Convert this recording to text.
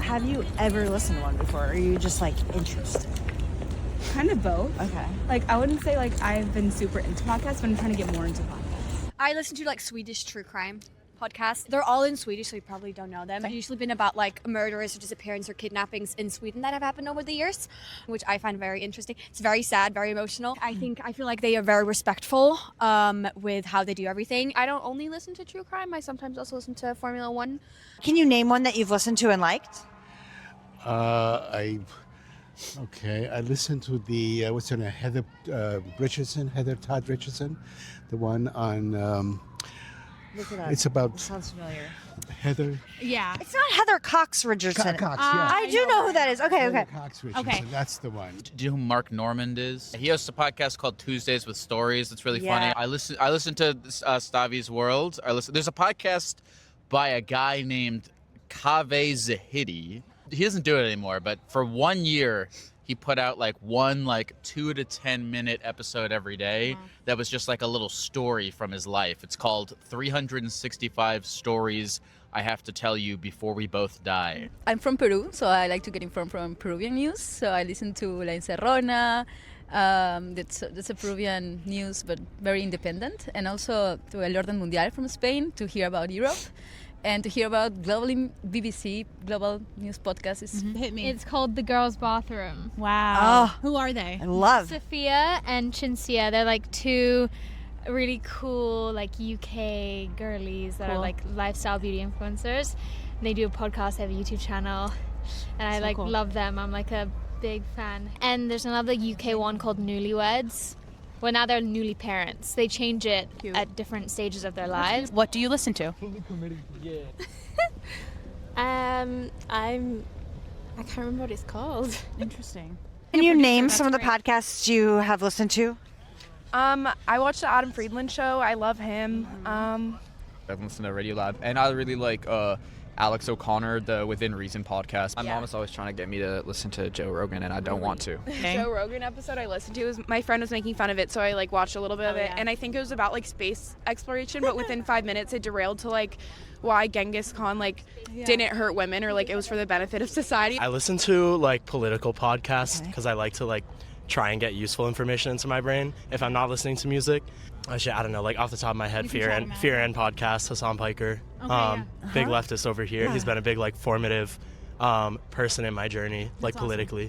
have you ever listened to one before? Or are you just like interested? Kind of both. Okay. Like, I wouldn't say like I've been super into podcasts, but I'm trying to get more into podcasts. I listen to like Swedish true crime podcasts. They're all in Swedish, so you probably don't know them. They've usually been about like murders or disappearances or kidnappings in Sweden that have happened over the years, which I find very interesting. It's very sad, very emotional. I feel like they are very respectful with how they do everything. I don't only listen to true crime. I sometimes also listen to Formula One. Can you name one that you've listened to and liked? I listened to the what's her name, Heather Todd Richardson, the one on. Look it up. It's about It sounds familiar. Heather Yeah. It's not Heather Cox Richardson. Cox. Yeah, I do know who that is. Okay, Heather okay. Cox Richardson. Okay. That's the one. Do you know who Mark Normand is? He hosts a podcast called Tuesdays with Stories. It's really Yeah. funny. I listen to Stavi's World. There's a podcast by a guy named Kaveh Zahidi. He doesn't do it anymore, but for 1 year he put out like one 2 to 10 minute episode every day that was just like a little story from his life. It's called 365 Stories I Have to Tell You Before We Both Die. I'm from Peru, so I like to get informed from Peruvian news. So I listen to La Encerrona. That's a Peruvian news, but very independent. And also to El Orden Mundial from Spain to hear about Europe. And to hear about BBC Global News Podcast is Hit me. It's called The Girls' Bathroom. Wow. Oh. Who are they? I love. Sophia and Chinsia, they're like two really cool like UK girlies that are Cool. like lifestyle beauty influencers. They do a podcast, they have a YouTube channel, and I So like cool. love them. I'm like a big fan. And there's another UK one called Newlyweds. Well, now they're newly parents. They change it Cute. at different stages of their lives. What do you listen to? I can't remember what it's called. Interesting. Can you name some of the podcasts you have listened to? I watched the Adam Friedland show. I love him. I've listened to Radiolab, and I really like Alex O'Connor, the Within Reason podcast. My mom is always trying to get me to listen to Joe Rogan, and I don't want to. Joe Rogan episode I listened to was my friend was making fun of it, so I like watched a little bit of it, and I think it was about like space exploration, but within 5 minutes it derailed to like why Genghis Khan didn't hurt women or like it was for the benefit of society. I listen to like political podcasts because I like to like try and get useful information into my brain if I'm not listening to music. Actually, I don't know, like off the top of my head, Fear and podcast, Hassan Piker, big leftist over here. He's been a big like formative person in my journey, like politically.